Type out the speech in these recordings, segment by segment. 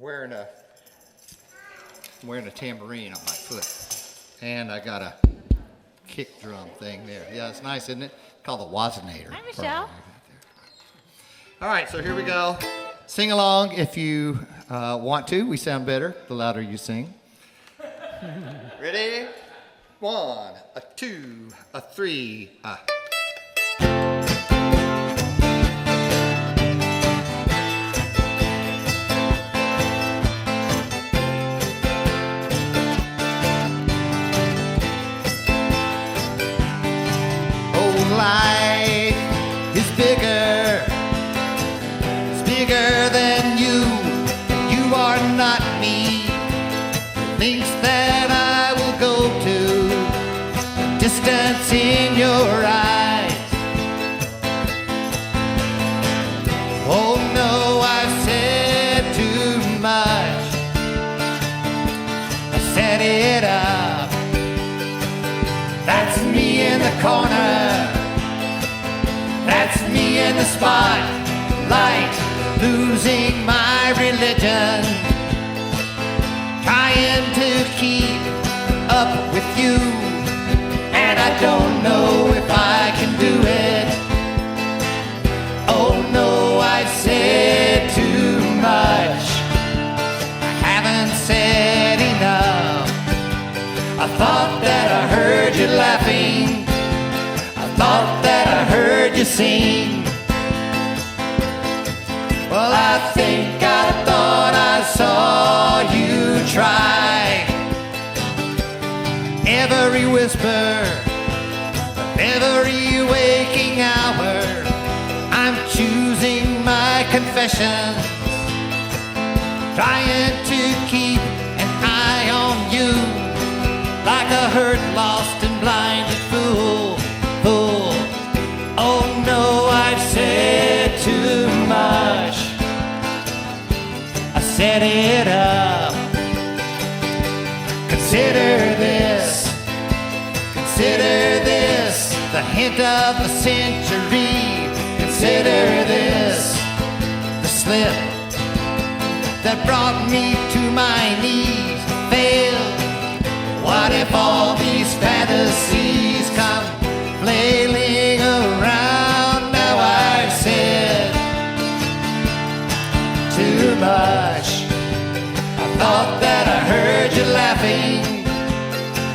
wearing a tambourine on my foot, and I got a kick drum thing there. Yeah, it's nice, isn't it? It's called the Wazinator. Hi, Michelle. All right, so here we go. Sing along if you want to. We sound better the louder you sing. Ready? 1, 2, 3. Life is bigger, it's bigger than you. You are not me. Thinks that I will go to distance in your eyes. Oh no, I've said too much. I set it up. That's me in the corner. That's me in the spotlight, losing my religion, trying to keep up with you, and I don't know if I can do it. Oh no, I've said too much. I haven't said enough. I thought that I heard you laughing. Thought that I heard you sing. Well, I think I thought I saw you try. Every whisper, every waking hour, I'm choosing my confessions, trying to keep an eye on you, like a hurt, lost and blinded fool. Oh no, I've said too much. I set it up. Consider this the hint of the century. Consider this the slip that brought me to my knees. Failed. What if all these fantasies come flailing around? Now I've said too much. I thought that I heard you laughing.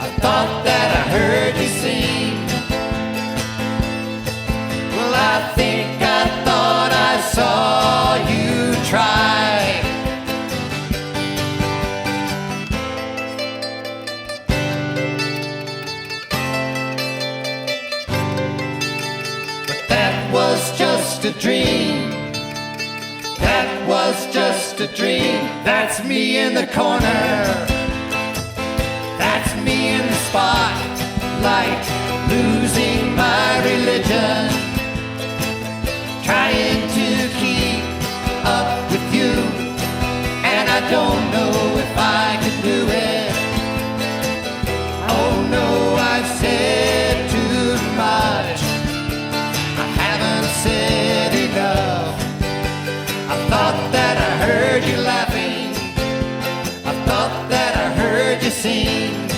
I thought that I heard you sing. Well, I think I thought I saw you try. Was just a dream. That was just a dream. That's me in the corner. That's me in the spotlight, losing my religion, trying to keep up with you, and I don't know if I can do it. Oh no, I've said too much. Said enough. I thought that I heard you laughing. I thought that I heard you sing.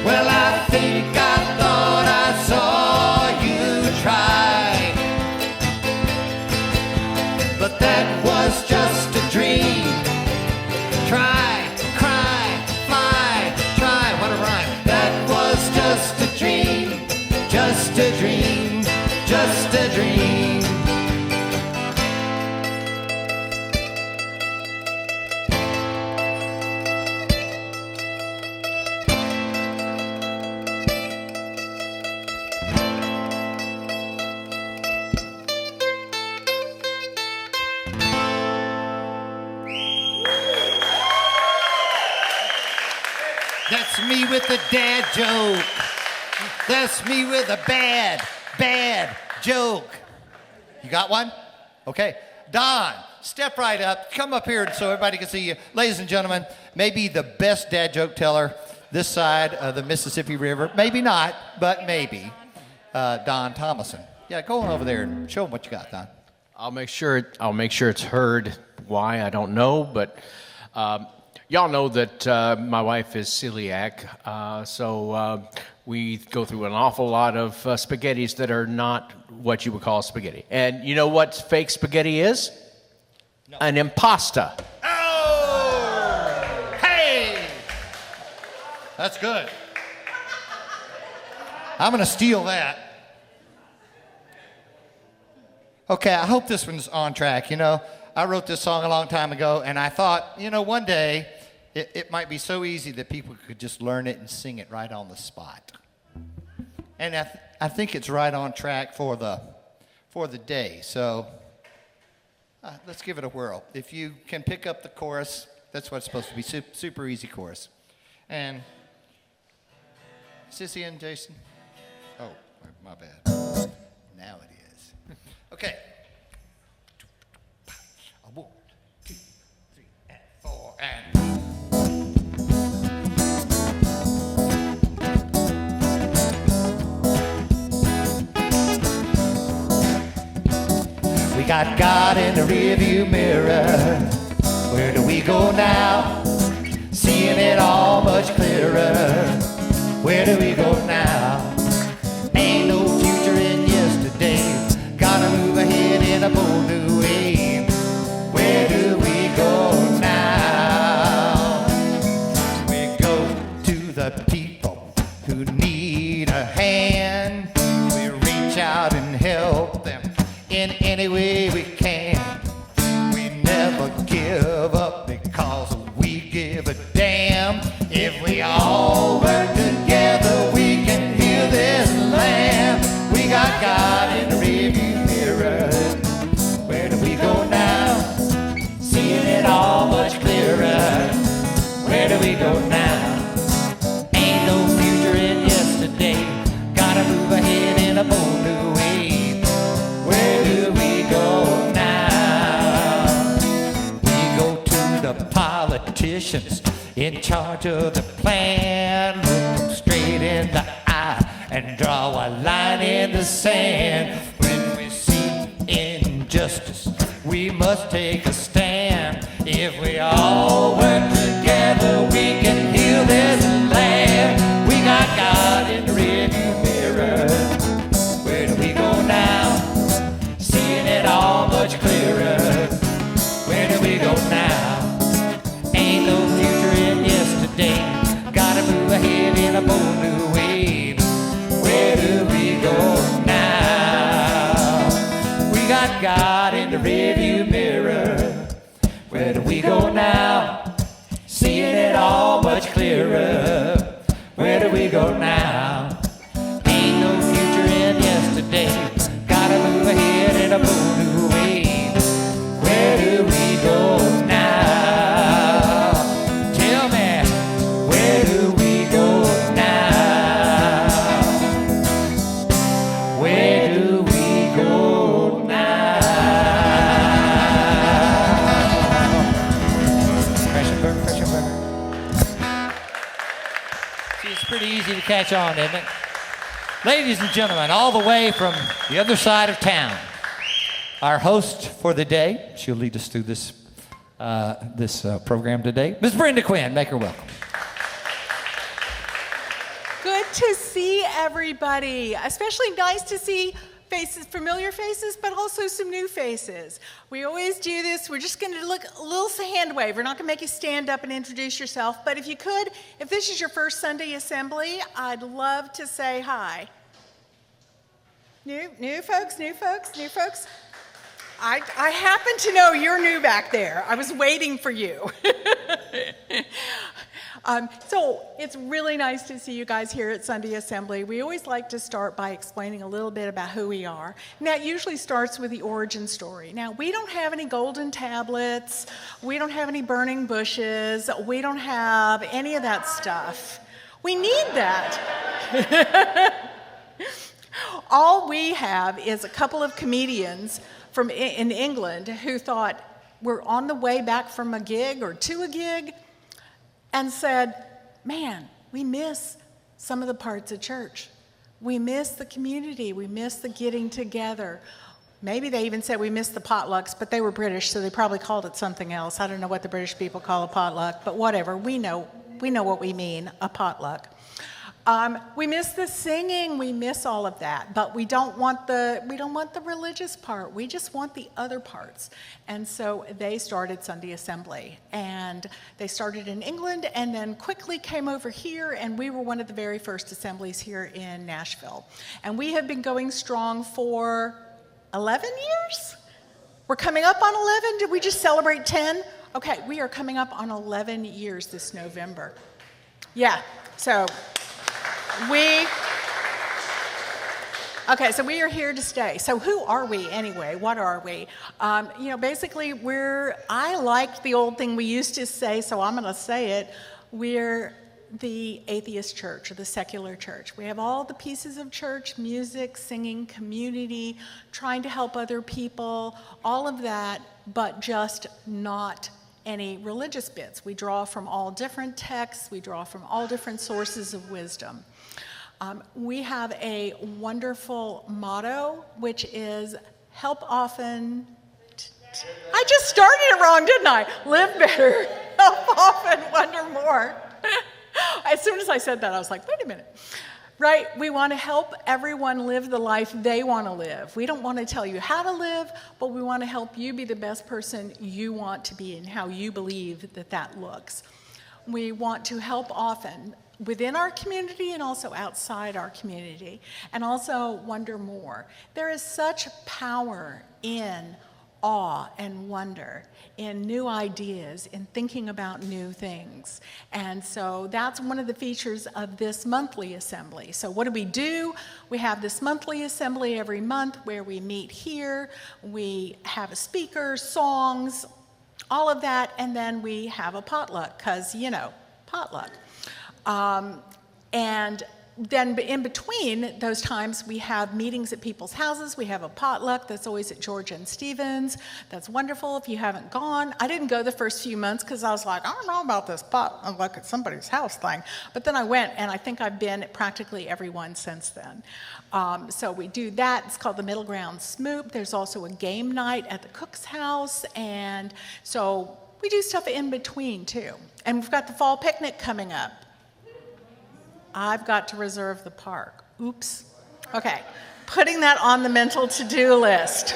Well, I think I thought I saw you try, but that was just a dream. Try, cry, fly, try. What a rhyme. That was just a dream. Just a dream, just a dream. That's me with a dad joke. That's me with a bad joke. You got one? Okay. Don, step right up. Come up here so everybody can see you. Ladies and gentlemen, maybe the best dad joke teller this side of the Mississippi River. Maybe not, but maybe. Don Thomason. Yeah, go on over there and show them what you got, Don. I'll make sure it's heard why, I don't know, but y'all know that my wife is celiac, so we go through an awful lot of spaghettis that are not what you would call spaghetti. And you know what fake spaghetti is? No. An impasta. Oh! Hey! That's good. I'm going to steal that. Okay, I hope this one's on track. You know, I wrote this song a long time ago, and I thought, you know, one day it might be so easy that people could just learn it and sing it right on the spot. And I think it's right on track for the day. So let's give it a whirl. If you can pick up the chorus, that's what it's supposed to be, super easy chorus. And is this in, Jason? Oh, my bad. Now it is. Okay. 1, 2, 3, and 4, and... We got God in the rearview mirror. Where do we go now? Seeing it all much clearer. Where do we go now? Ain't no future in yesterday. Gotta move ahead in a bold new way. Where do we go now? We go to the people who need a hand. We reach out and help them in any way we can. We never give up because we give a damn. If we all work together, we can heal this land. We got God in the rearview mirror. Where do we go now? Seeing it all much clearer. Where do we go now? Ain't no future in yesterday. Gotta move ahead in a bold new way. Where do we go now? We go to the politicians in charge of the plan. Look them straight in the eye and draw a line in the sand. When we see injustice, we must take a stand. If we all work together, we can heal this land. We got God in the rearview mirror. Where do we go now? Seeing it all much clearer. Where do we go now? Ain't no future in yesterday. Gotta move ahead in a bold new way. Where do we go now? We got God in the rearview mirror. Where do we go now? Seeing it all much clearer. Where do we go now? Ain't no future in yesterday. Gotta move ahead in a bold new way. Where do we go now? Tell me, where do we go now? Where do we go now? Pressure burn, pressure burn. See, it's pretty easy to catch on, isn't it? Ladies and gentlemen, all the way from the other side of town, our host for the day, she'll lead us through this program today, Ms. Brynda Quinn. Make her welcome. Good to see everybody. Especially nice to see faces, familiar faces, but also some new faces. We always do this. We're just going to look a little hand wave. We're not going to make you stand up and introduce yourself, but if you could, if this is your first Sunday assembly, I'd love to say hi. New folks. I happen to know you're new back there. I was waiting for you. So it's really nice to see you guys here at Sunday Assembly. We always like to start by explaining a little bit about who we are. And that usually starts with the origin story. Now, we don't have any golden tablets. We don't have any burning bushes. We don't have any of that stuff. We need that. All we have is a couple of comedians in England who thought we're on the way back from a gig or to a gig and said, man, we miss some of the parts of church. We miss the community. We miss the getting together. Maybe they even said we missed the potlucks, but they were British, so they probably called it something else. I don't know what the British people call a potluck, but whatever. We know what we mean, a potluck. We miss the singing, we miss all of that, but we don't want the religious part. We just want the other parts. And so they started Sunday Assembly, and they started in England and then quickly came over here, and we were one of the very first assemblies here in Nashville. And we have been going strong for 11 years? We're coming up on 11? Did we just celebrate 10? Okay, we are coming up on 11 years this November. Yeah, so we are here to stay. So who are we anyway? What are we? Basically I liked the old thing we used to say, so I'm gonna say it. We're the atheist church or the secular church. We have all the pieces of church, music, singing, community, trying to help other people, all of that, but just not any religious bits. We draw from all different texts, we draw from all different sources of wisdom. We have a wonderful motto, which is help often. I just started it wrong, didn't I? Live better, help often, wonder more. As soon as I said that, I was like, wait a minute. Right? We want to help everyone live the life they want to live. We don't want to tell you how to live, but we want to help you be the best person you want to be and how you believe that looks. We want to help often within our community and also outside our community, and also wonder more. There is such power in awe and wonder, in new ideas, in thinking about new things. And so that's one of the features of this monthly assembly. So what do? We have this monthly assembly every month where we meet here, we have a speaker, songs, all of that, and then we have a potluck, because, potluck. And then in between those times, we have meetings at people's houses. We have a potluck that's always at Georgia and Stevens. That's wonderful if you haven't gone. I didn't go the first few months because I was like, I don't know about this potluck at somebody's house thing. But then I went, and I think I've been at practically every one since then. So we do that. It's called the Middle Ground Smoop. There's also a game night at the cook's house. And so we do stuff in between, too. And we've got the fall picnic coming up. I've got to reserve the park. Oops. Okay, putting that on the mental to-do list.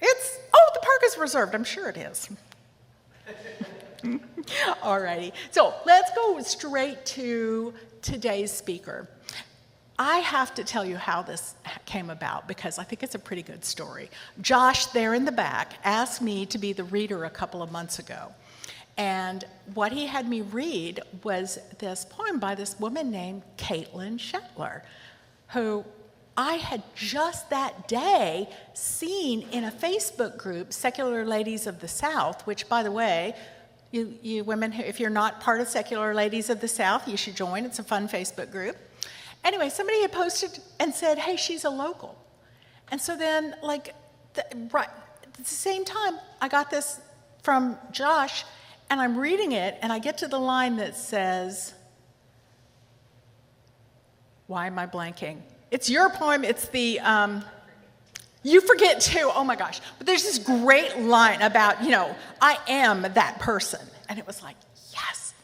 The park is reserved. I'm sure it is. Alrighty, so let's go straight to today's speaker. I have to tell you how this came about because I think it's a pretty good story. Josh, there in the back, asked me to be the reader a couple of months ago. And what he had me read was this poem by this woman named Kaitlin Shetler, who I had just that day seen in a Facebook group, Secular Ladies of the South, which, by the way, you women, if you're not part of Secular Ladies of the South, you should join. It's a fun Facebook group. Anyway, somebody had posted and said, hey, she's a local. And so then, right at the same time, I got this from Josh, and I'm reading it, and I get to the line that says, why am I blanking? It's your poem, it's the, you forget too, oh my gosh. But there's this great line about, I am that person. And it was like, yes,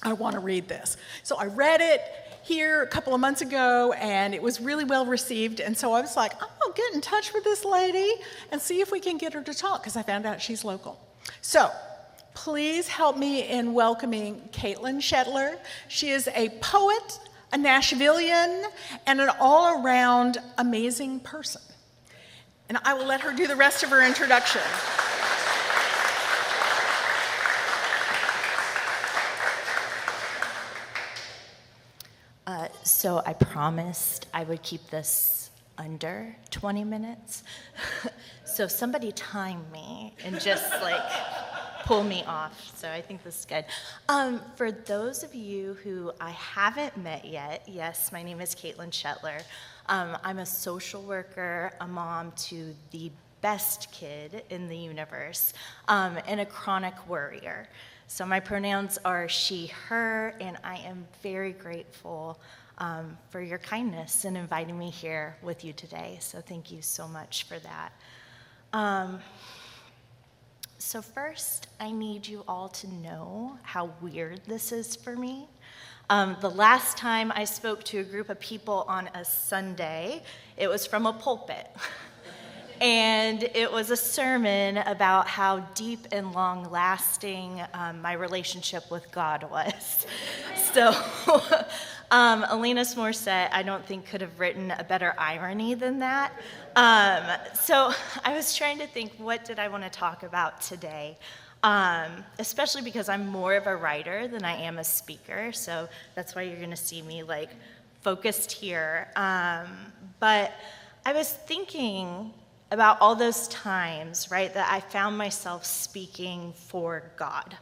I want to read this. So I read it here a couple of months ago, and it was really well received. And so I was like, I'm going to get in touch with this lady and see if we can get her to talk, because I found out she's local. So, please help me in welcoming Kaitlin Shetler. She is a poet, a Nashvilleian, and an all-around amazing person. And I will let her do the rest of her introduction. So I promised I would keep this under 20 minutes. So somebody time me and just pull me off. So I think this is good. For those of you who I haven't met yet, yes, my name is Kaitlin Shetler. I'm a social worker, a mom to the best kid in the universe, and a chronic worrier. So my pronouns are she, her, and I am very grateful for your kindness in inviting me here with you today. So thank you so much for that. So first, I need you all to know how weird this is for me. The last time I spoke to a group of people on a Sunday, it was from a pulpit. And it was a sermon about how deep and long-lasting my relationship with God was. So Alanis Morissette, I don't think, could have written a better irony than that. So I was trying to think, what did I want to talk about today? Especially because I'm more of a writer than I am a speaker, so that's why you're going to see me like focused here. But I was thinking about all those times, right, that I found myself speaking for God.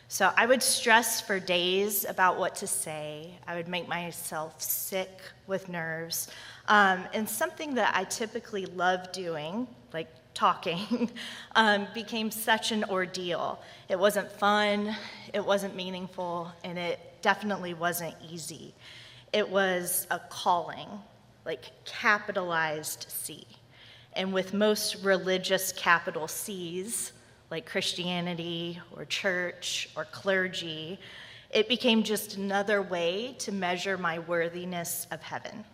So I would stress for days about what to say. I would make myself sick with nerves. And something that I typically love doing, like talking, became such an ordeal. It wasn't fun, it wasn't meaningful, and it definitely wasn't easy. It was a calling, like capitalized C. And with most religious capital C's, like Christianity or church or clergy, it became just another way to measure my worthiness of heaven.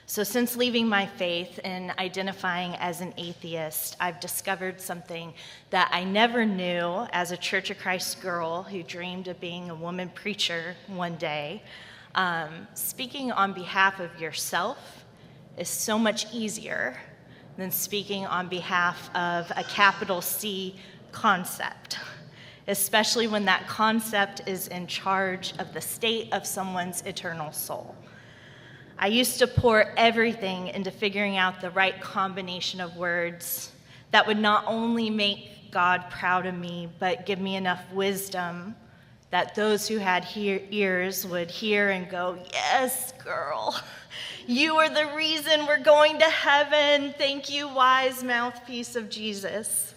So since leaving my faith and identifying as an atheist, I've discovered something that I never knew as a Church of Christ girl who dreamed of being a woman preacher one day. Speaking on behalf of yourself is so much easier than speaking on behalf of a capital C concept, especially when that concept is in charge of the state of someone's eternal soul. I used to pour everything into figuring out the right combination of words that would not only make God proud of me, but give me enough wisdom that those who had ears would hear and go, "Yes, girl, you are the reason we're going to heaven. Thank you, wise mouthpiece of Jesus."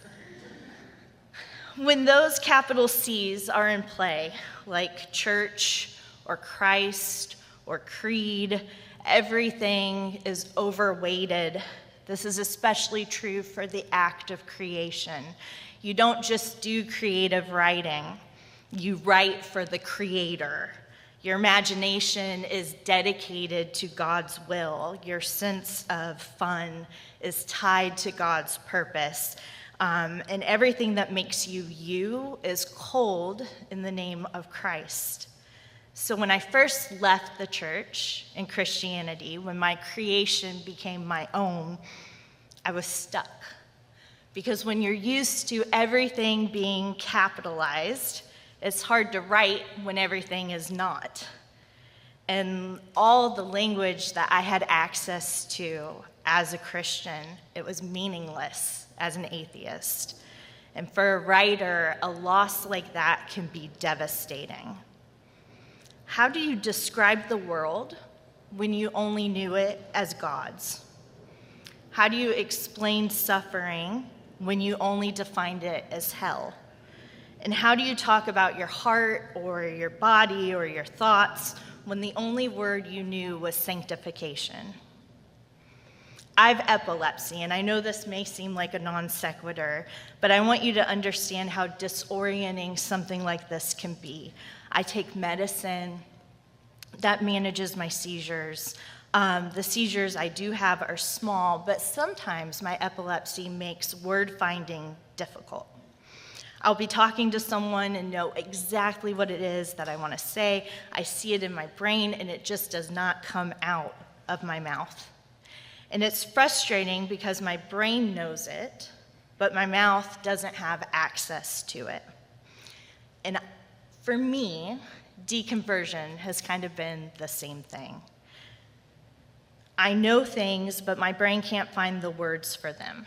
When those capital C's are in play, like church or Christ or creed, everything is overweighted. This is especially true for the act of creation. You don't just do creative writing. You write for the Creator. Your imagination is dedicated to God's will. Your sense of fun is tied to God's purpose. And everything that makes you you is cold in the name of Christ. So when I first left the church and Christianity, when my creation became my own, I was stuck. Because when you're used to everything being capitalized, it's hard to write when everything is not. And all the language that I had access to as a Christian, it was meaningless as an atheist. And for a writer, a loss like that can be devastating. How do you describe the world when you only knew it as God's? How do you explain suffering when you only defined it as hell? And how do you talk about your heart or your body or your thoughts when the only word you knew was sanctification? I have epilepsy, and I know this may seem like a non sequitur, but I want you to understand how disorienting something like this can be. I take medicine that manages my seizures. The seizures I do have are small, but sometimes my epilepsy makes word finding difficult. I'll be talking to someone and know exactly what it is that I want to say. I see it in my brain, and it just does not come out of my mouth. And it's frustrating because my brain knows it, but my mouth doesn't have access to it. And for me, deconversion has kind of been the same thing. I know things, but my brain can't find the words for them.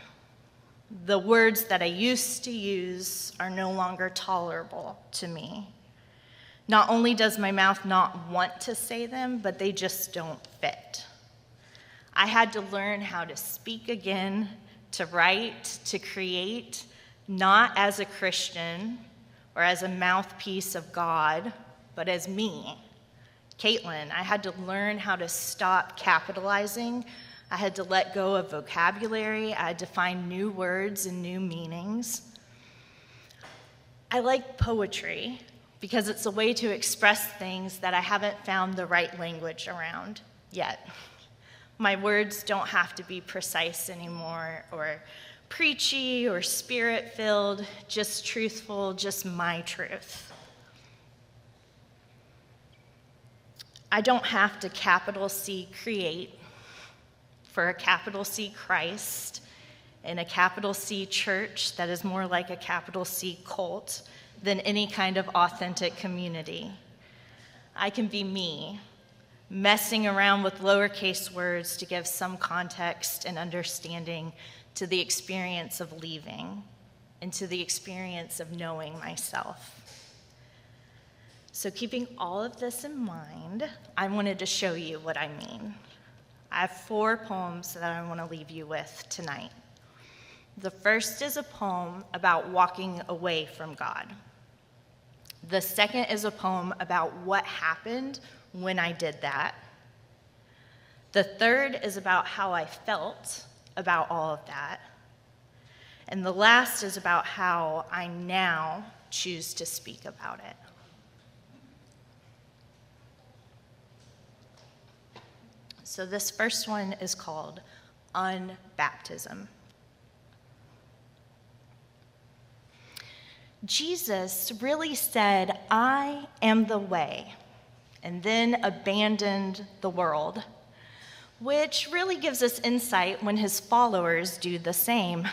The words that I used to use are no longer tolerable to me. Not only does my mouth not want to say them, but they just don't fit. I had to learn how to speak again, to write, to create, not as a Christian or as a mouthpiece of God, but as me, Kaitlin. I had to learn how to stop capitalizing. I had to let go of vocabulary. I had to find new words and new meanings. I like poetry because it's a way to express things that I haven't found the right language around yet. My words don't have to be precise anymore, or preachy, or spirit-filled, just truthful, just my truth. I don't have to capital C create for a capital C Christ in a capital C church that is more like a capital C cult than any kind of authentic community. I can be me, messing around with lowercase words to give some context and understanding to the experience of leaving and to the experience of knowing myself. So keeping all of this in mind, I wanted to show you what I mean. I have 4 poems that I want to leave you with tonight. The first is a poem about walking away from God. The second is a poem about what happened when I did that. The third is about how I felt about all of that. And the last is about how I now choose to speak about it. So this first one is called Unbaptism. Jesus really said, "I am the way," and then abandoned the world, which really gives us insight when his followers do the same.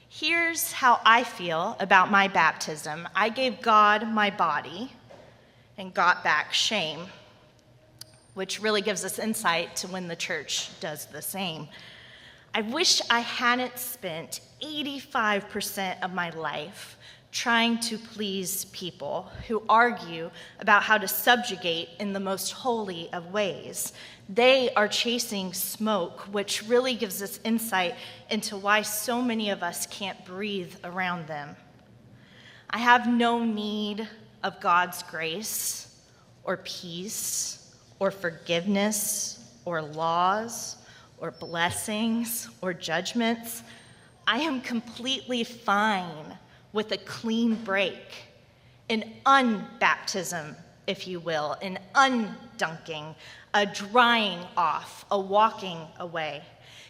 Here's how I feel about my baptism. I gave God my body and got back shame, which really gives us insight to when the church does the same. I wish I hadn't spent 85% of my life trying to please people who argue about how to subjugate in the most holy of ways. They are chasing smoke, which really gives us insight into why so many of us can't breathe around them. I have no need of God's grace or peace or forgiveness or laws or blessings or judgments. I am completely fine with a clean break, an unbaptism, if you will, an undunking, a drying off, a walking away.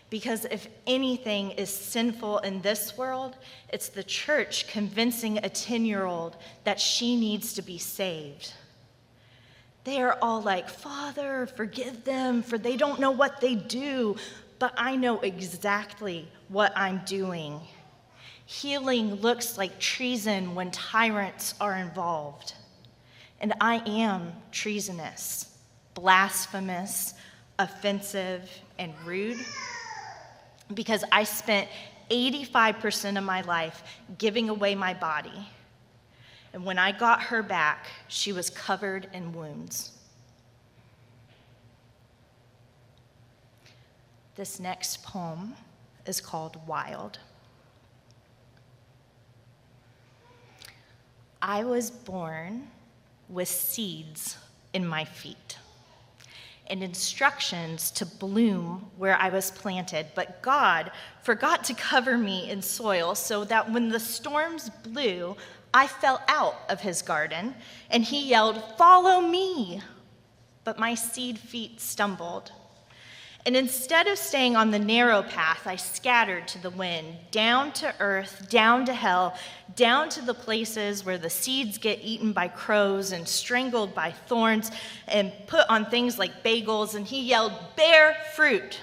Because if anything is sinful in this world, it's the church convincing a 10-year-old that she needs to be saved. They are all like, "Father, forgive them, for they don't know what they do." But I know exactly what I'm doing. Healing looks like treason when tyrants are involved. And I am treasonous, blasphemous, offensive, and rude because I spent 85% of my life giving away my body. And when I got her back, she was covered in wounds. This next poem is called Wild. I was born with seeds in my feet and instructions to bloom where I was planted, but God forgot to cover me in soil so that when the storms blew, I fell out of his garden, and he yelled, "Follow me!" But my seed feet stumbled. And instead of staying on the narrow path, I scattered to the wind, down to earth, down to hell, down to the places where the seeds get eaten by crows and strangled by thorns and put on things like bagels, and he yelled, "Bear fruit!"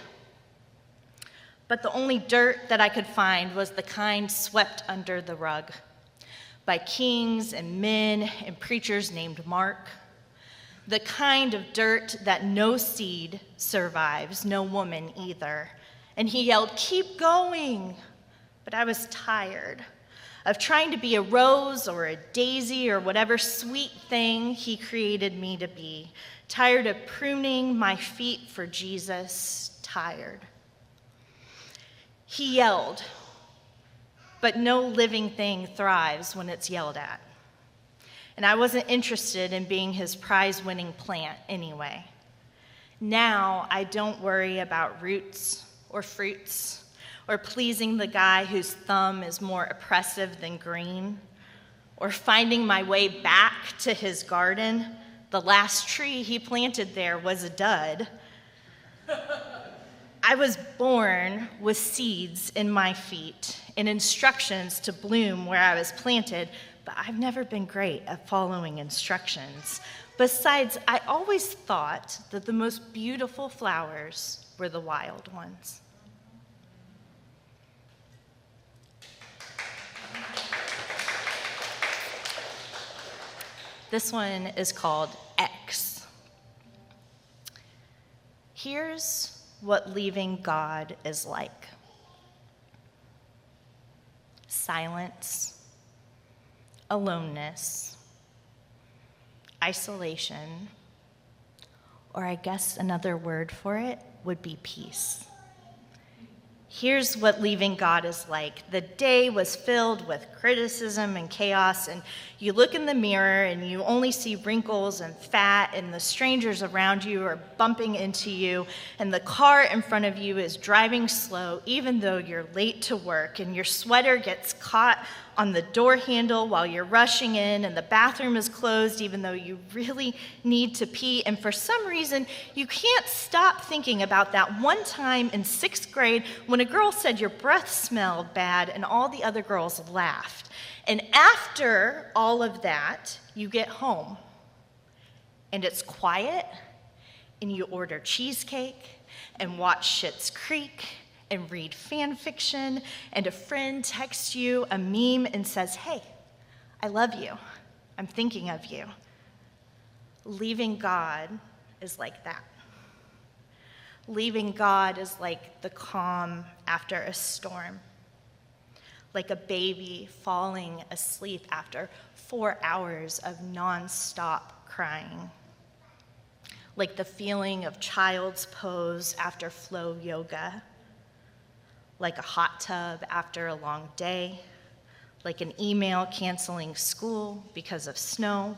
But the only dirt that I could find was the kind swept under the rug by kings and men and preachers named Mark. The kind of dirt that no seed survives, no woman either. And he yelled, "Keep going!" But I was tired of trying to be a rose or a daisy or whatever sweet thing he created me to be. Tired of pruning my feet for Jesus, tired. He yelled, but no living thing thrives when it's yelled at. and I wasn't interested in being his prize-winning plant anyway. Now I don't worry about roots or fruits or pleasing the guy whose thumb is more oppressive than green, or finding my way back to his garden. The last tree he planted there was a dud. I was born with seeds in my feet and instructions to bloom where I was planted, but I've never been great at following instructions. Besides, I always thought that the most beautiful flowers were the wild ones. This one is called X. Here's what leaving God is like. Silence, aloneness, isolation, or I guess another word for it would be peace. Here's what leaving God is like. The day was filled with criticism and chaos, and you look in the mirror and you only see wrinkles and fat, and the strangers around you are bumping into you, and the car in front of you is driving slow even though you're late to work, and your sweater gets caught on the door handle while you're rushing in, and the bathroom is closed even though you really need to pee, and for some reason you can't stop thinking about that one time in 6th grade when a girl said your breath smelled bad and all the other girls laughed. And after all of that, you get home and it's quiet, and you order cheesecake and watch Schitt's Creek and read fan fiction, and a friend texts you a meme and says, "Hey, I love you. I'm thinking of you." Leaving God is like that. Leaving God is like the calm after a storm, like a baby falling asleep after 4 hours of nonstop crying, like the feeling of child's pose after flow yoga, like a hot tub after a long day, like an email canceling school because of snow.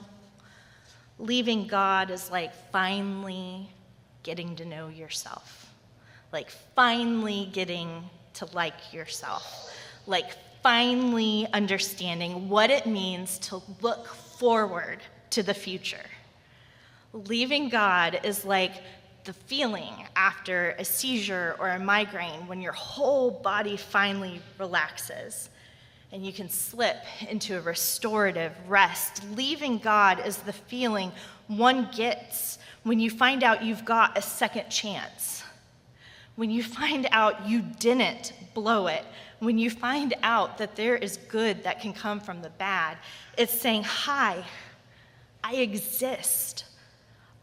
Leaving God is like finally getting to know yourself, like finally getting to like yourself, like finally understanding what it means to look forward to the future. Leaving God is like the feeling after a seizure or a migraine when your whole body finally relaxes and you can slip into a restorative rest. Leaving God is the feeling one gets when you find out you've got a second chance, when you find out you didn't blow it, when you find out that there is good that can come from the bad. It's saying, "Hi, I exist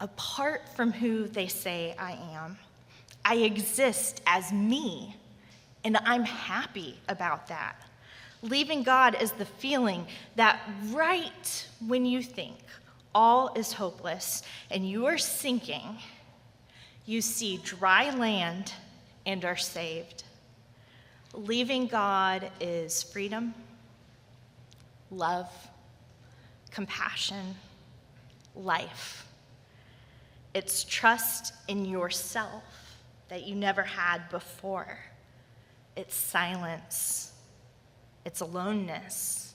apart from who they say I am. I exist as me, and I'm happy about that." Leaving God is the feeling that right when you think all is hopeless and you are sinking, you see dry land and are saved. Leaving God is freedom, love, compassion, life. It's trust in yourself that you never had before. It's silence. It's aloneness.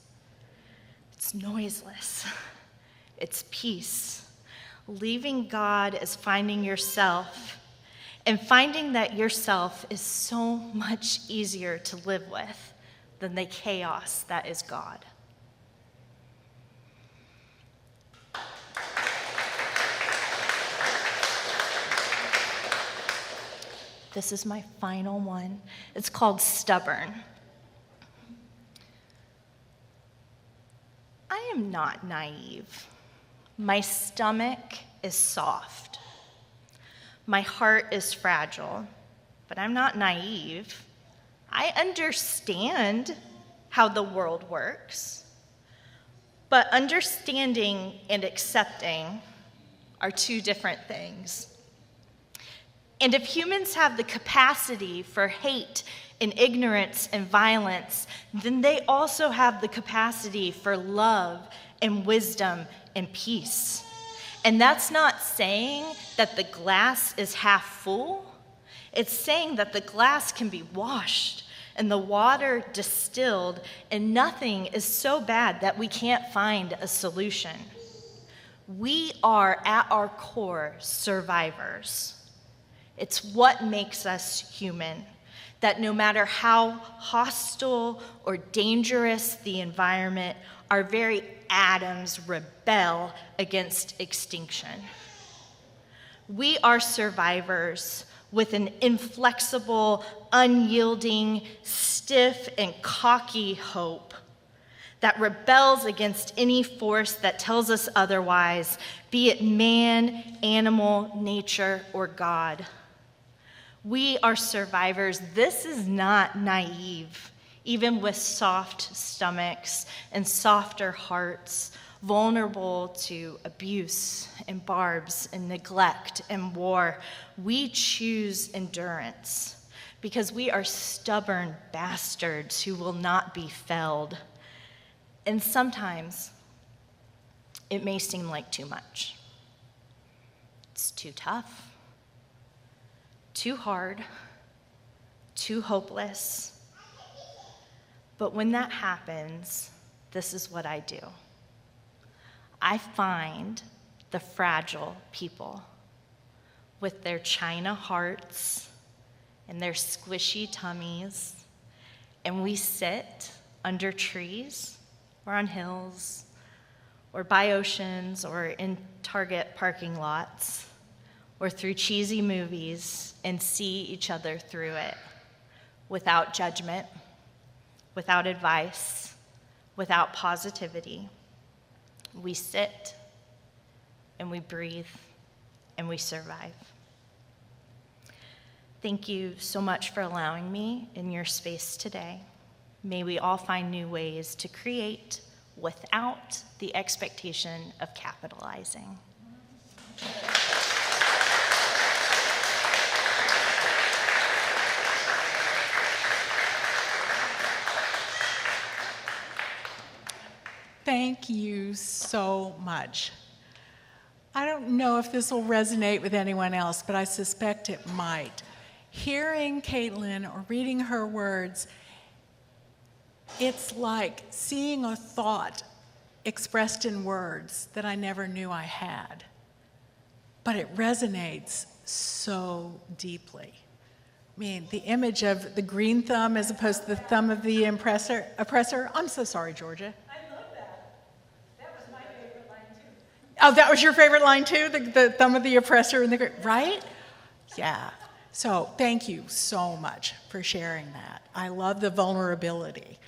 It's noiseless. It's peace. Leaving God is finding yourself, and finding that yourself is so much easier to live with than the chaos that is God. This is my final one. It's called Stubborn. I am not naive. My stomach is soft. My heart is fragile, but I'm not naive. I understand how the world works, but understanding and accepting are two different things. And if humans have the capacity for hate and ignorance and violence, then they also have the capacity for love and wisdom and peace. And that's not saying that the glass is half full. It's saying that the glass can be washed and the water distilled, and nothing is so bad that we can't find a solution. We are, at our core, survivors. It's what makes us human, that no matter how hostile or dangerous the environment, our very atoms rebel against extinction. We are survivors with an inflexible, unyielding, stiff, and cocky hope that rebels against any force that tells us otherwise, be it man, animal, nature, or God. We are survivors. This is not naive, even with soft stomachs and softer hearts, vulnerable to abuse and barbs and neglect and war. We choose endurance because we are stubborn bastards who will not be felled. And sometimes it may seem like too much. It's too tough, too hard, too hopeless. But when that happens, this is what I do. I find the fragile people with their china hearts and their squishy tummies, and we sit under trees or on hills or by oceans or in Target parking lots or through cheesy movies and see each other through it without judgment, without advice, without positivity. We sit and we breathe and we survive. Thank you so much for allowing me in your space today. May we all find new ways to create without the expectation of capitalizing. Thank you so much. I don't know if this will resonate with anyone else, but I suspect it might. Hearing Kaitlin or reading her words, it's like seeing a thought expressed in words that I never knew I had. But it resonates so deeply. I mean, the image of the green thumb as opposed to the thumb of the oppressor. I'm so sorry, Georgia. I love that. That was my favorite line, too. Oh, that was your favorite line, too? The thumb of the oppressor and the right? Yeah. So thank you so much for sharing that. I love the vulnerability.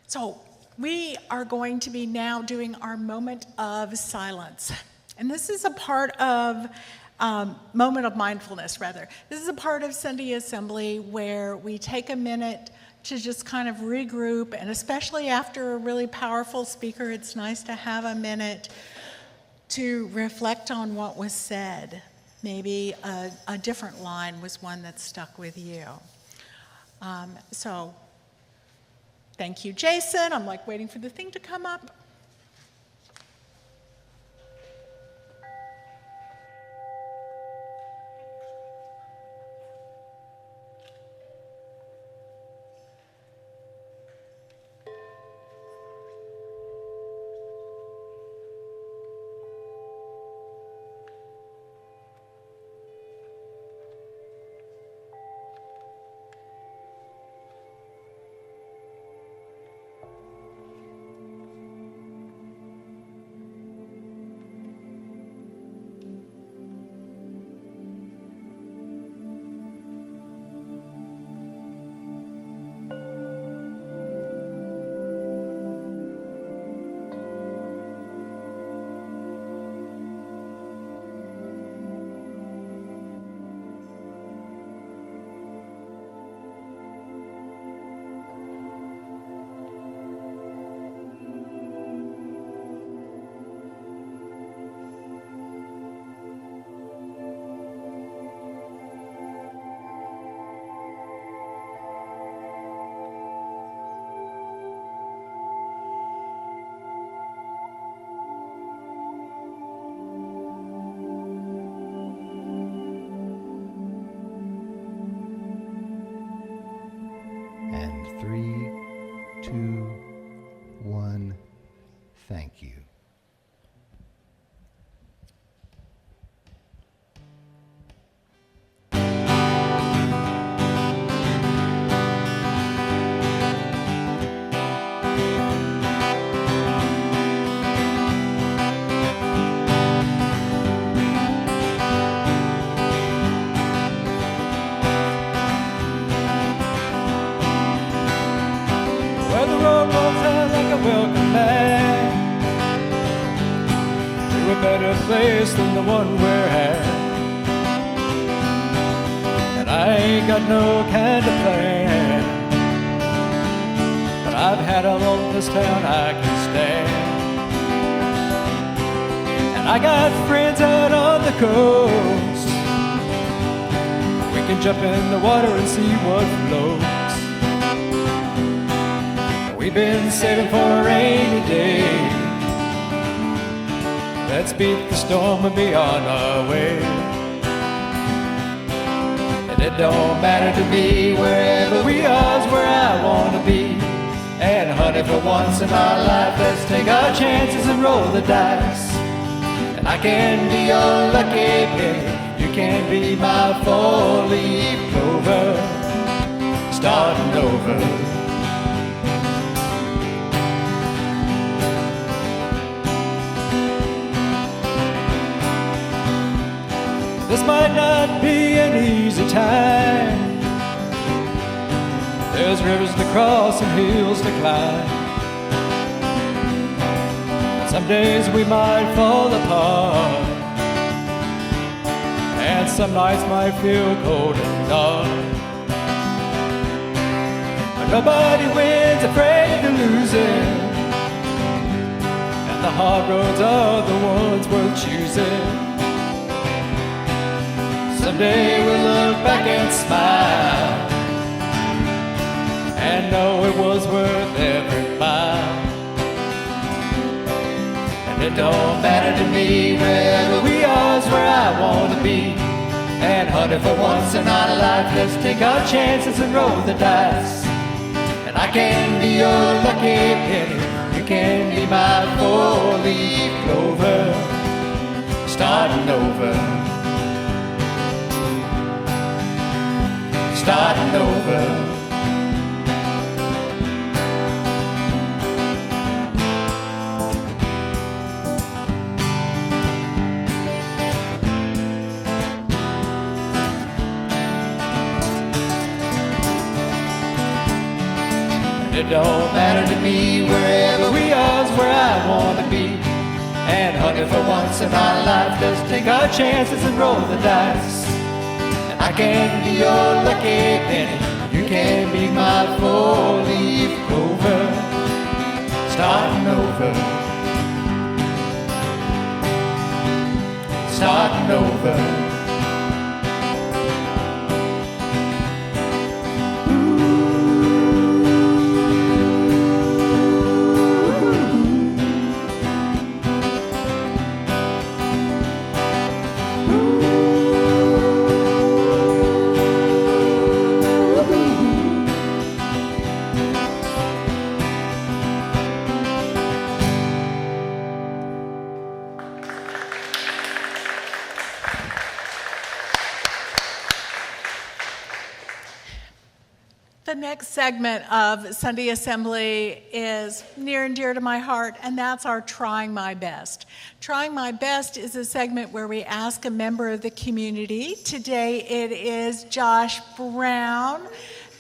So we are going to be now doing our moment of silence. And this is a part of, moment of mindfulness, rather. This is a part of Sunday Assembly where we take a minute to just kind of regroup, and especially after a really powerful speaker, it's nice to have a minute to reflect on what was said. Maybe a different line was one that stuck with you. So thank you, Jason. I'm like waiting for the thing to come up. one thank you. Where the road rolls out like a welcome back to a better place than the one we're at. And I ain't got no kind of plan, but I've had a love this town I can stand. And I got friends out on the coast. We can jump in the water and see what floats. We've been saving for a rainy day. Let's beat the storm and be on our way. And it don't matter to me, wherever we are's where I want to be. And honey, for once in our life, let's take our chances and roll the dice. And I can be your lucky penny, you can be my four-leaf clover, starting over. This might not be an easy time. There's rivers to cross and hills to climb. Some days we might fall apart, and some nights might feel cold and dark. But nobody wins afraid of losing, and the hard roads are the ones worth choosing. Someday we'll look back and smile and know it was worth every mile. And it don't matter to me, wherever we are's where I want to be. And honey, for once in our life, let's take our chances and roll the dice. And I can be your lucky penny, you can be my four-leaf clover, starting over. Starting over. It don't matter to me, wherever we are's where I want to be. And honey, for once in our life, let's take our chances and roll the dice. I can be your lucky penny, you can be my four-leaf clover, starting over, starting over. The next segment of Sunday Assembly is near and dear to my heart, and that's our Trying My Best. Trying My Best is a segment where we ask a member of the community, today it is Josh Brown,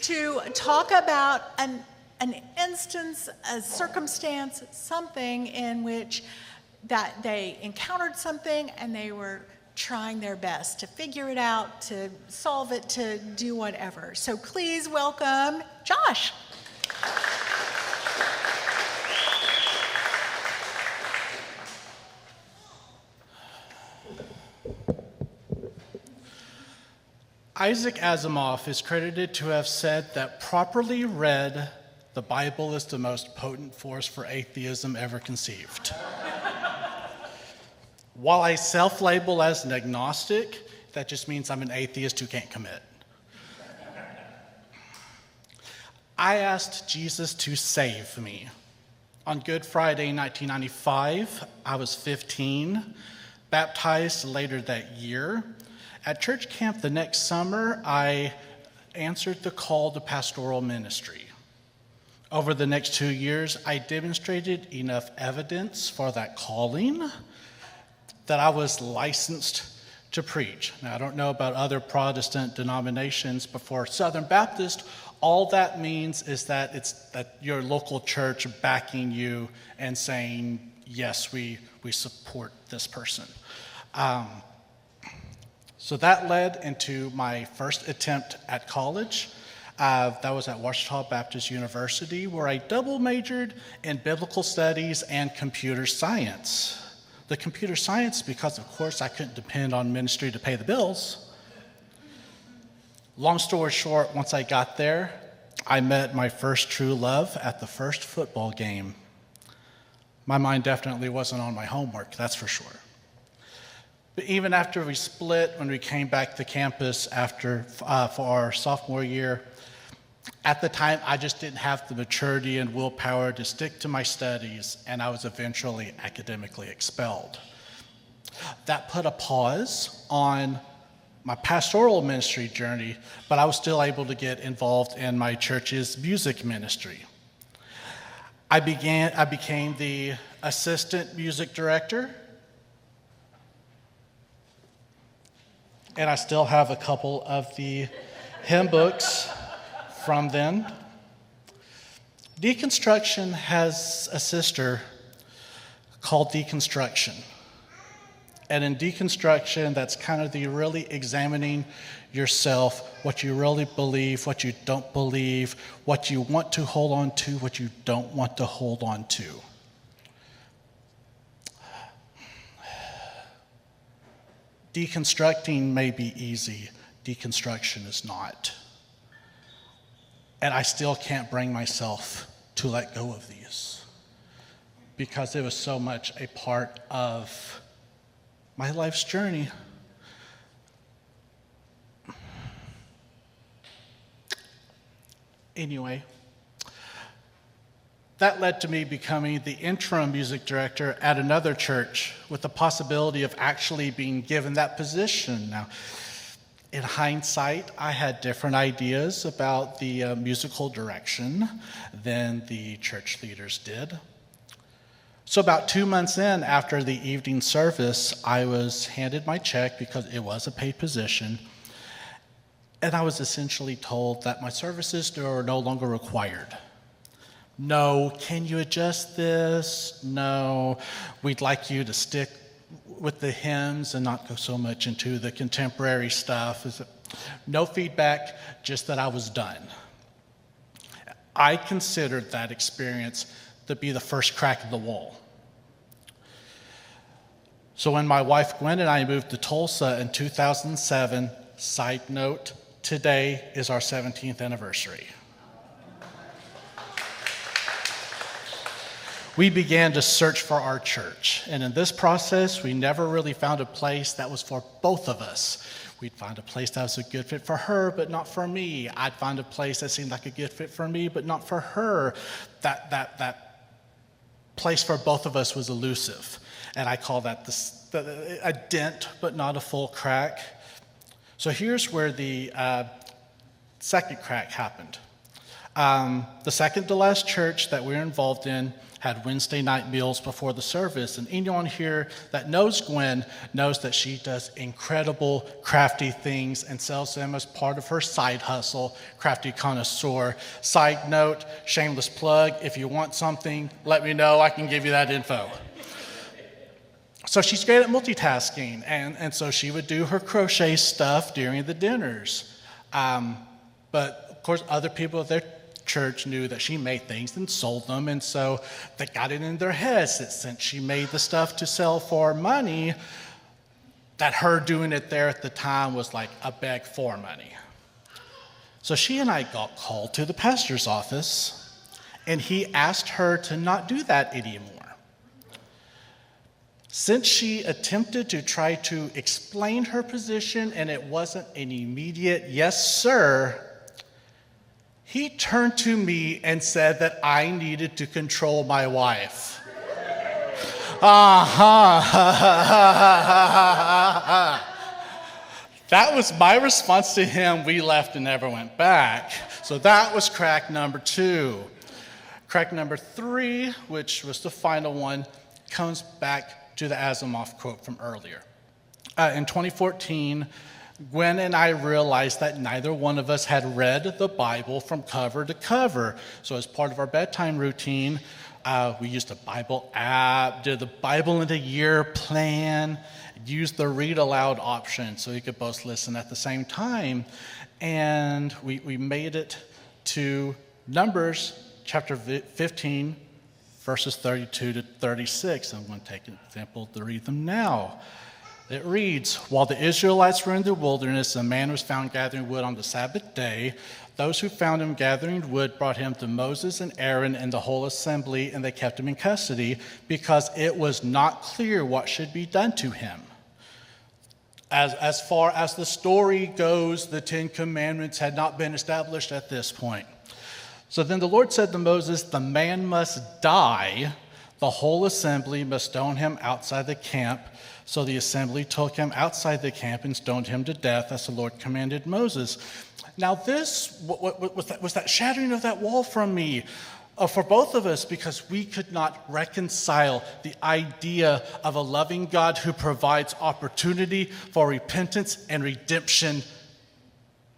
to talk about an instance, a circumstance, something in which that they encountered something and they were trying their best to figure it out, to solve it, to do whatever. So please welcome Josh. Isaac Asimov is credited to have said that properly read, the Bible is the most potent force for atheism ever conceived. While I self-label as an agnostic, that just means I'm an atheist who can't commit. I asked Jesus to save me. On Good Friday, 1995, I was 15, baptized later that year. At church camp the next summer, I answered the call to pastoral ministry. Over the next 2 years, I demonstrated enough evidence for that calling that I was licensed to preach. Now, I don't know about other Protestant denominations, but for Southern Baptist, all that means is that it's that your local church backing you and saying, yes, we support this person. So that led into my first attempt at college. That was at Ouachita Baptist University, where I double majored in biblical studies and computer science. The computer science because, of course, I couldn't depend on ministry to pay the bills. Long story short, once I got there, I met my first true love at the first football game. My mind definitely wasn't on my homework, that's for sure. But even after we split, when we came back to campus for our sophomore year, at the time, I just didn't have the maturity and willpower to stick to my studies, and I was eventually academically expelled. That put a pause on my pastoral ministry journey, but I was still able to get involved in my church's music ministry. I became the assistant music director, and I still have a couple of the hymn books from then. Deconstruction has a sister called Deconstruction. And in deconstruction, that's kind of the really examining yourself, what you really believe, what you don't believe, what you want to hold on to, what you don't want to hold on to. Deconstructing may be easy, deconstruction is not. And I still can't bring myself to let go of these because it was so much a part of my life's journey. Anyway, that led to me becoming the interim music director at another church with the possibility of actually being given that position. Now, in hindsight, I had different ideas about the musical direction than the church leaders did. So about 2 months in, after the evening service, I was handed my check because it was a paid position, and I was essentially told that my services were no longer required. No, can you adjust this? No, we'd like you to stick with the hymns and not go so much into the contemporary stuff. No feedback, just that I was done. I considered that experience to be the first crack in the wall. So when my wife Gwen and I moved to Tulsa in 2007, side note, today is our 17th anniversary. We began to search for our church, and in this process, we never really found a place that was for both of us. We'd find a place that was a good fit for her, but not for me. I'd find a place that seemed like a good fit for me, but not for her. That place for both of us was elusive, and I call that a dent, but not a full crack. So here's where the second crack happened. The second to last church that we were involved in had Wednesday night meals before the service. And anyone here that knows Gwen knows that she does incredible crafty things and sells them as part of her side hustle, Crafty Connoisseur. Side note, shameless plug, if you want something, let me know, I can give you that info. So she's great at multitasking, and so she would do her crochet stuff during the dinners. But of course, other people at their church knew that she made things and sold them, and so they got it in their heads that since she made the stuff to sell for money, that her doing it there at the time was like a beg for money. So she and I got called to the pastor's office, and he asked her to not do that anymore. Since she attempted to try to explain her position and it wasn't an immediate yes, sir, he turned to me and said that I needed to control my wife. That was my response to him. We left and never went back. So that was crack number 2. Crack number 3, which was the final one, comes back to the Asimov quote from earlier. In 2014, Gwen and I realized that neither one of us had read the Bible from cover to cover. So as part of our bedtime routine, we used a Bible app, did the Bible in a year plan, used the read aloud option so you could both listen at the same time. And we made it to Numbers chapter 15, verses 32 to 36. I'm going to take an example to read them now. It reads, while the Israelites were in the wilderness, a man was found gathering wood on the Sabbath day. Those who found him gathering wood brought him to Moses and Aaron and the whole assembly, and they kept him in custody because it was not clear what should be done to him. As far as the story goes, the 10 Commandments had not been established at this point. So then the Lord said to Moses, the man must die. The whole assembly must stone him outside the camp. So the assembly took him outside the camp and stoned him to death as the Lord commanded Moses. Now this was that shattering of that wall from me, for both of us, because we could not reconcile the idea of a loving God who provides opportunity for repentance and redemption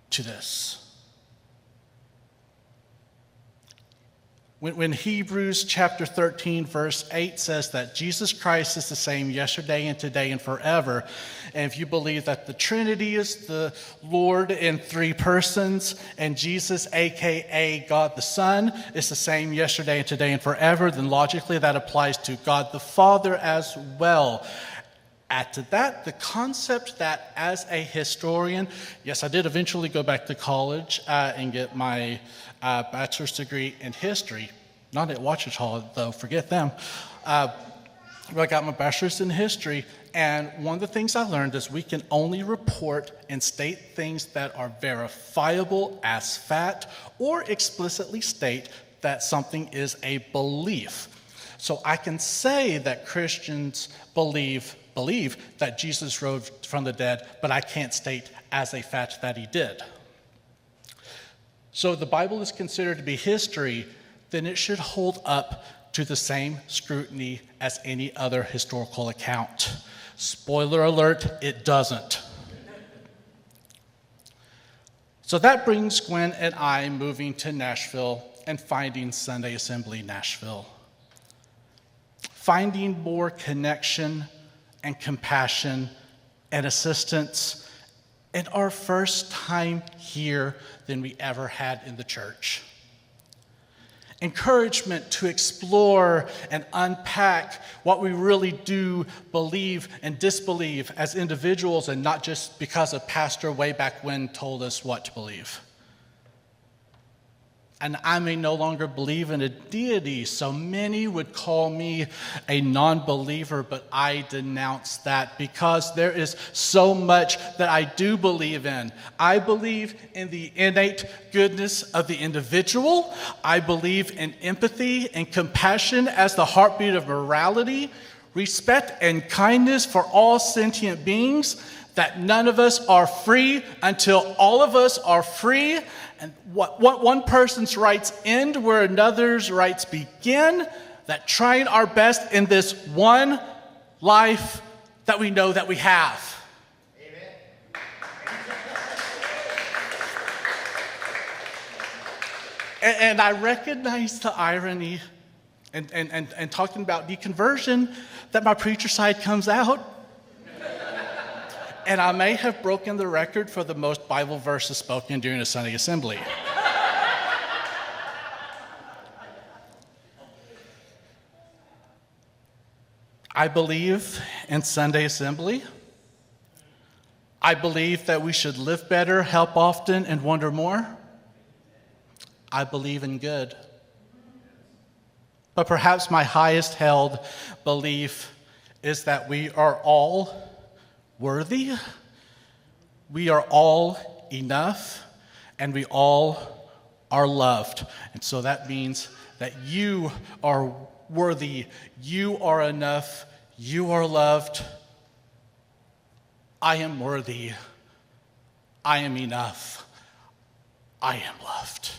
to this. When Hebrews chapter 13, verse 8 says that Jesus Christ is the same yesterday and today and forever, and if you believe that the Trinity is the Lord in 3 persons, and Jesus, a.k.a. God the Son, is the same yesterday and today and forever, then logically that applies to God the Father as well. Add to that the concept that as a historian, yes, I did eventually go back to college and get my bachelor's degree in history. Not at Ouachita, though, forget them. But I got my bachelor's in history, and one of the things I learned is we can only report and state things that are verifiable as fact or explicitly state that something is a belief. So I can say that Christians believe that Jesus rose from the dead, but I can't state as a fact that he did. So if the Bible is considered to be history, then it should hold up to the same scrutiny as any other historical account. Spoiler alert, it doesn't. So that brings Gwen and I moving to Nashville and finding Sunday Assembly Nashville. Finding more connection and compassion and assistance in our first time here than we ever had in the church. Encouragement to explore and unpack what we really do believe and disbelieve as individuals, and not just because a pastor way back when told us what to believe. And I may no longer believe in a deity, so many would call me a non-believer, but I denounce that because there is so much that I do believe in. I believe in the innate goodness of the individual. I believe in empathy and compassion as the heartbeat of morality, respect and kindness for all sentient beings, that none of us are free until all of us are free, and what one person's rights end where another's rights begin, that trying our best in this one life that we know that we have. Amen. And I recognize the irony and talking about deconversion that my preacher side comes out. And I may have broken the record for the most Bible verses spoken during a Sunday assembly. I believe in Sunday assembly. I believe that we should live better, help often, and wonder more. I believe in good. But perhaps my highest held belief is that we are all worthy, we are all enough, and we all are loved. And so that means that you are worthy, you are enough, you are loved. I am worthy, I am enough, I am loved.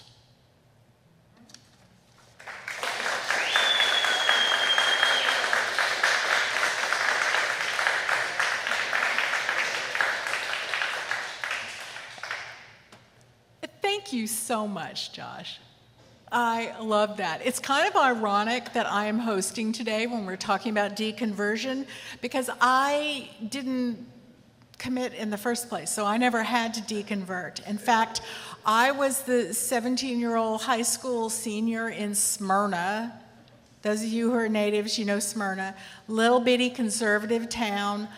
Thank you so much, Josh. I love that. It's kind of ironic that I am hosting today when we're talking about deconversion, because I didn't commit in the first place, so I never had to deconvert. In fact, I was the 17-year-old high school senior in Smyrna. Those of you who are natives, you know Smyrna. Little bitty conservative town.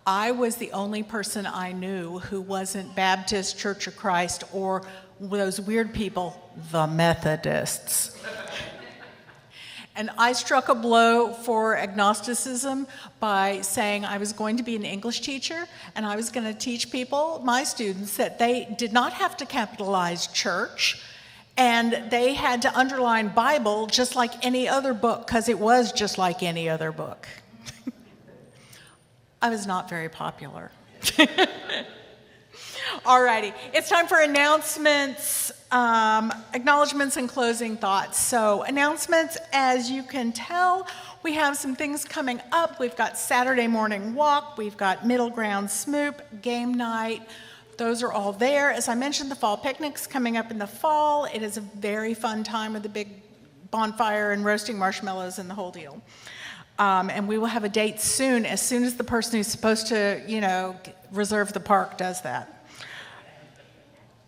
I was the only person I knew who wasn't Baptist, Church of Christ, or those weird people, the Methodists. And I struck a blow for agnosticism by saying I was going to be an English teacher, and I was going to teach people, my students, that they did not have to capitalize church, and they had to underline Bible just like any other book, because it was just like any other book. I was not very popular. Alrighty, it's time for announcements, acknowledgments, and closing thoughts. So announcements, as you can tell, we have some things coming up. We've got Saturday morning walk, we've got middle ground smoop, game night. Those are all there. As I mentioned, the fall picnic's coming up in the fall. It is a very fun time with a big bonfire and roasting marshmallows and the whole deal. And we will have a date soon as the person who's supposed to, reserve the park does that.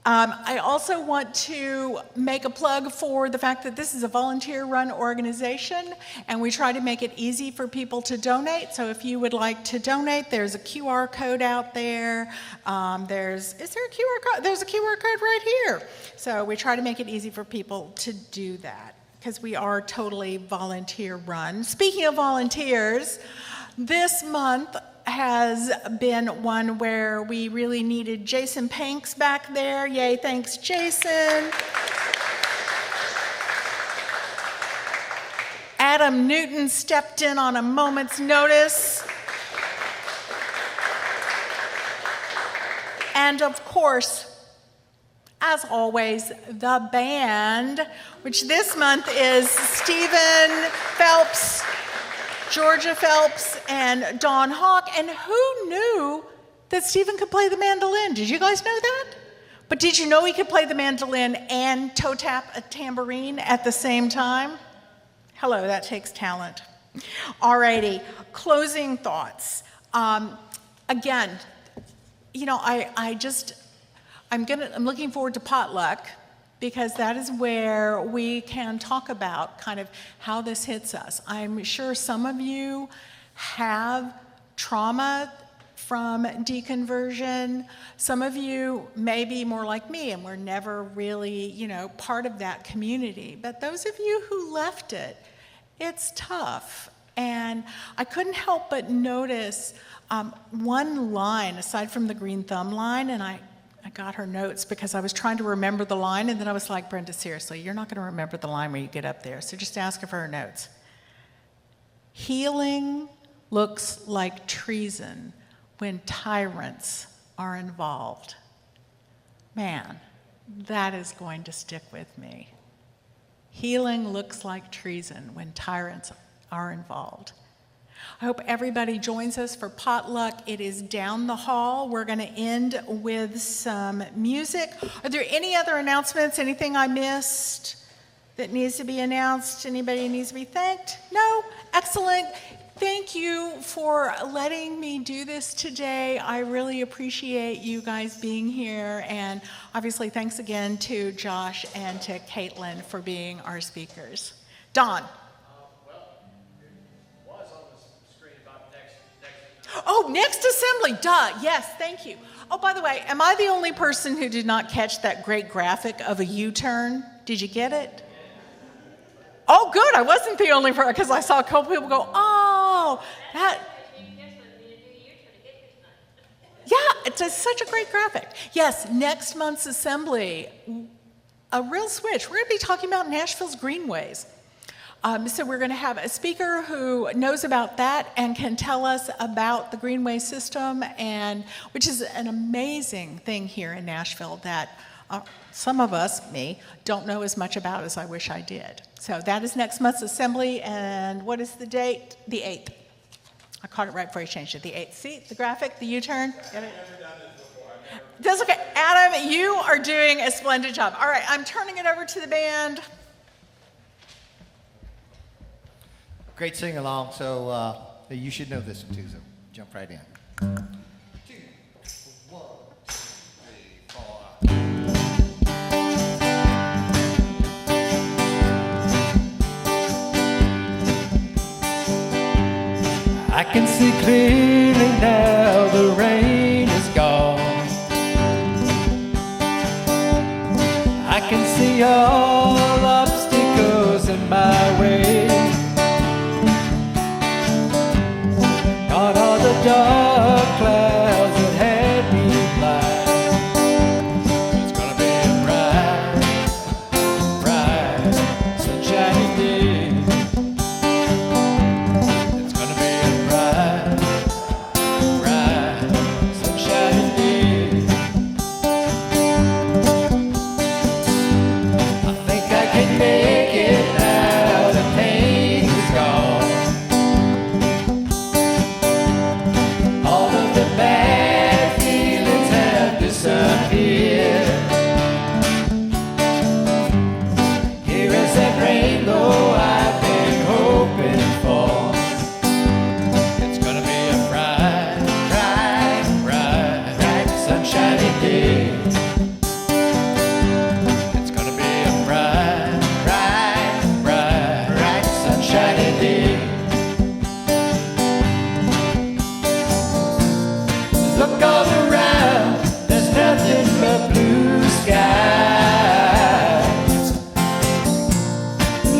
I also want to make a plug for the fact that this is a volunteer-run organization, and we try to make it easy for people to donate. So if you would like to donate, there's a QR code out there. Is there a QR code? There's a QR code right here. So we try to make it easy for people to do that, because we are totally volunteer-run. Speaking of volunteers, this month has been one where we really needed Jason Panks back there. Yay, thanks, Jason. Adam Newton stepped in on a moment's notice. And of course, as always, the band, which this month is Stephen Phelps, Georgia Phelps, and Dawn Hawk. And who knew that Stephen could play the mandolin? Did you guys know that? But did you know he could play the mandolin and toe tap a tambourine at the same time? Hello, that takes talent. Alrighty, closing thoughts. Again, I'm looking forward to potluck, because that is where we can talk about kind of how this hits us. I'm sure some of you have trauma from deconversion. Some of you may be more like me and were never really, part of that community. But those of you who left it, it's tough. And I couldn't help but notice one line, aside from the green thumb line, and I got her notes because I was trying to remember the line, and then I was like, Brynda, seriously, you're not going to remember the line when you get up there, so just ask her for her notes. Healing looks like treason when tyrants are involved. Man, that is going to stick with me. Healing looks like treason when tyrants are involved. I hope everybody joins us for potluck. It is down the hall. We're going to end with some music. Are there any other announcements? Anything I missed that needs to be announced? Anybody needs to be thanked? No? Excellent. Thank you for letting me do this today. I really appreciate you guys being here. And obviously, thanks again to Josh and to Kaitlin for being our speakers. Don. Oh, next assembly, duh, yes, thank you. Oh, by the way, am I the only person who did not catch that great graphic of a U-turn? Did you get it? Oh, good, I wasn't the only person, because I saw a couple people go, oh, that. Yeah, it's such a great graphic. Yes, next month's assembly, a real switch. We're going to be talking about Nashville's greenways. So we're going to have a speaker who knows about that and can tell us about the greenway system, and which is an amazing thing here in Nashville that some of us, me, don't know as much about as I wish I did. So that is next month's assembly, and what is the date? The 8th. I caught it right before I changed it. The 8th. See the graphic, the U-turn? Get it? That's okay. Adam, you are doing a splendid job. All right, I'm turning it over to the band. Great sing along, so you should know this one too, so jump right in. 2, 1, 2, 3, 4. I can see clearly now the rain is gone. I can see all obstacles in my way. On all the dark clouds that had me blind. It's gonna be a bright, bright, sunshiny day. It's gonna be a bright, bright, sunshiny day. I think I can make it now, the pain is gone. Bad feelings have disappeared. Here is that rainbow I've been hoping for. It's gonna be a bright, bright, bright, bright, sunshiny day. It's gonna be a bright, bright, bright, bright, sunshiny day. Look all around, there's nothing but blue skies.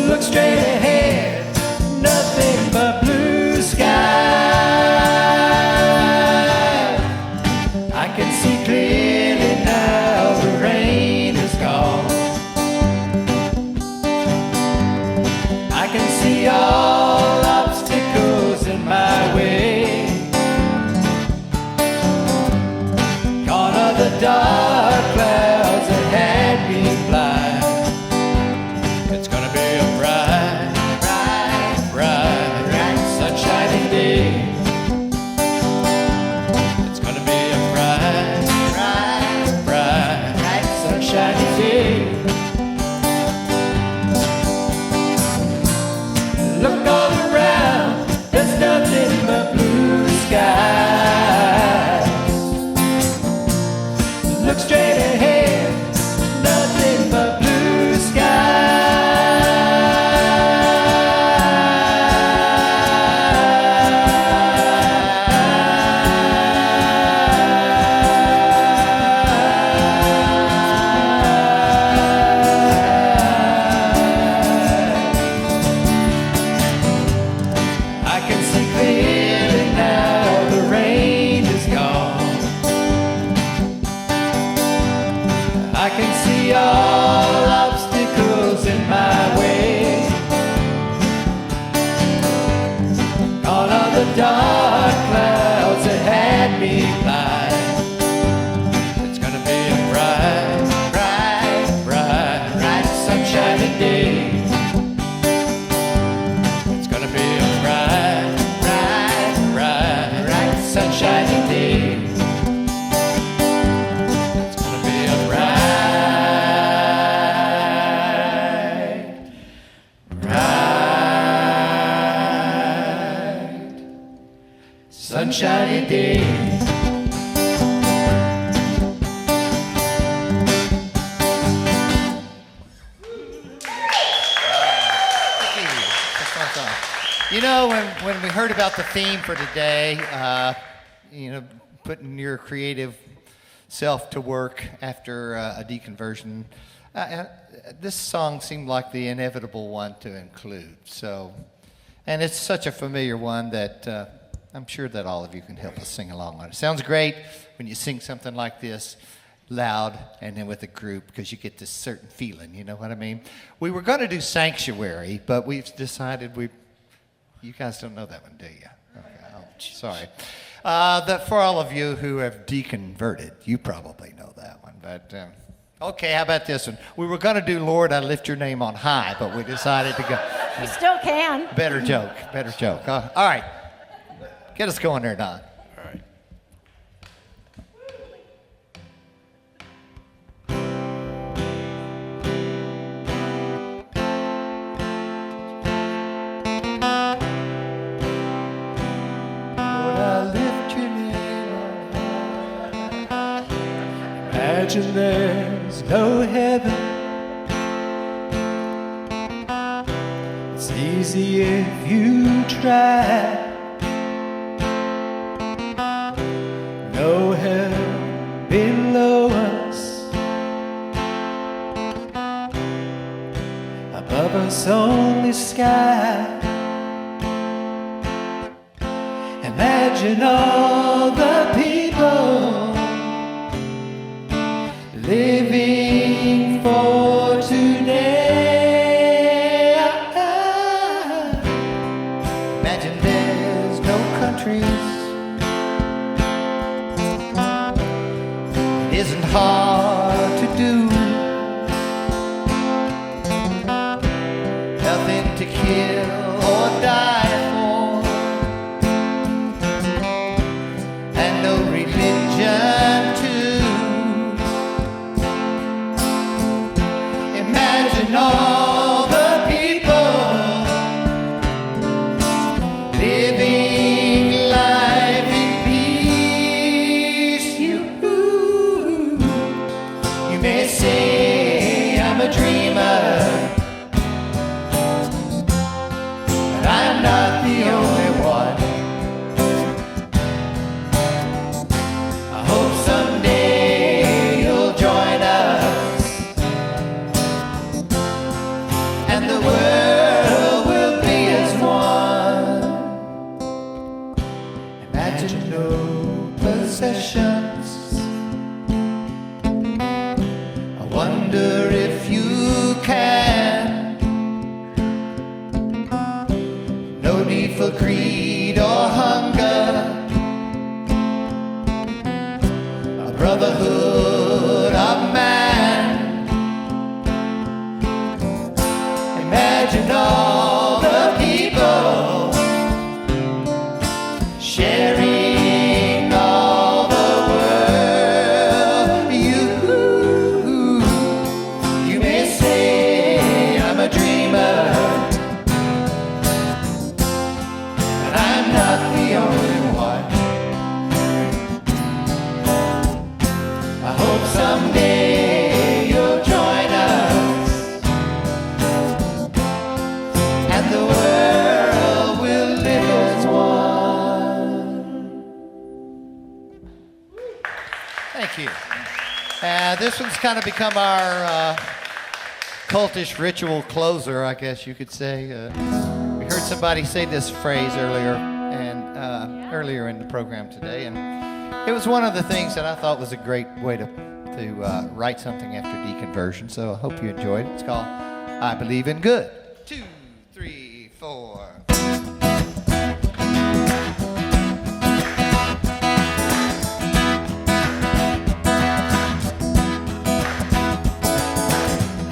Look straight ahead, nothing but blue skies. I can see clearly now the rain is gone. I can see all obstacles in my way. The dark clouds that had me blind. It's gonna be a bright, bright, bright, bright, sunshiny day. It's gonna be a bright, bright, bright, bright, sunshiny day. Look all around, there's nothing but blue skies. Look straight ahead, nothing but blue I can see clearly now the rain is gone. I can see all obstacles in my way. All of the dark clouds that had me blind. It's gonna be a bright, bright, bright, bright, sunshiny day. It's gonna be a bright, bright, bright, bright, sunshiny day. It's gonna be a bright, bright, sunshiny day. You know, when we heard about the theme for today, putting your creative self to work after a deconversion, this song seemed like the inevitable one to include. So, and it's such a familiar one that I'm sure that all of you can help us sing along on it. Sounds great when you sing something like this. loud and then with a group because you get this certain feeling, you know what I mean? We were going to do Sanctuary, but we've decided you guys don't know that one, do you? Okay, oh, sorry. For all of you who have deconverted, you probably know that one, but okay, how about this one? We were going to do Lord, I Lift Your Name on High, but we decided to go. You still can. Better joke. All right. Get us going there, Don. All right. Lord, I lift your name on high. Imagine there's no heaven. It's easy if you try. No hell below us. Above us only sky. Imagine all the people living for today. Imagine there's no countries. It isn't hard to do. Nothing to kill or die for. And no religion too. Imagine all the people living life in peace. You may say I'm a dreamer, but I'm not the only one. I hope someday you'll join us, and the world will be as one. Imagine no possessions. I wonder if you can. No need for greed or hunger. A brotherhood of man. Imagine all the people sharing all the world. You may say I'm a dreamer, but I'm not the only one. I hope someday you'll join us, and the world will live as one. Thank you. This one's kind of become our cultish ritual closer, I guess you could say. We heard somebody say this phrase earlier in the program today, and it was one of the things that I thought was a great way to write something after deconversion. So I hope you enjoyed it. It's called "I Believe in Good." 2, 3, 4.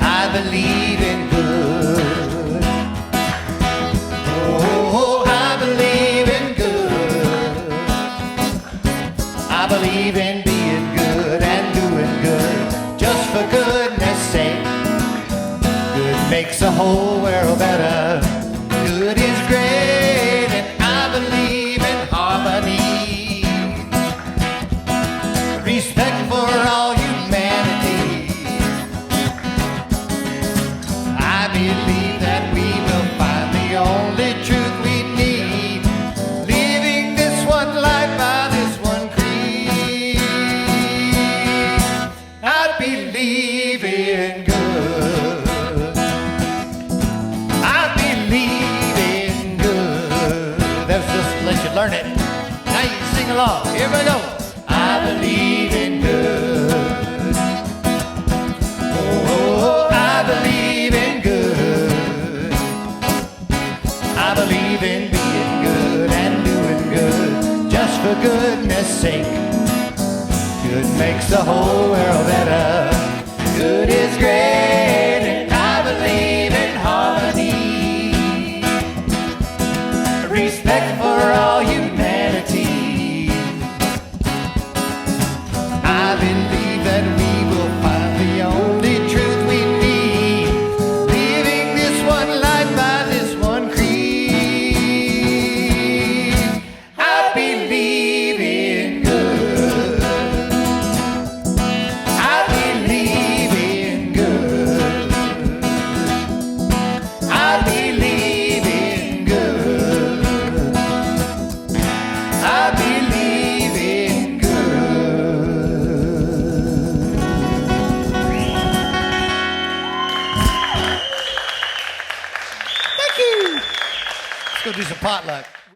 I believe in good. Oh, I believe in good. I believe in being good and doing good, just for goodness sake. Good makes the whole world better. Good is great, and I believe in harmony. Respect for all humanity. I believe that we will find the only truth we need, living this one life by this one creed. I believe in good. I believe in good. That's just to let you learn it. Now you can sing along. Here we go. I believe in good. for goodness sake. Good makes the whole world better. Good is great, and I believe in harmony. Respect for all humanity. I believe that we will find the only truth we need, living this one life by this one creed. I believe in good. I believe in good. I believe in good. I believe in good. Thank you. Let's go do some potluck.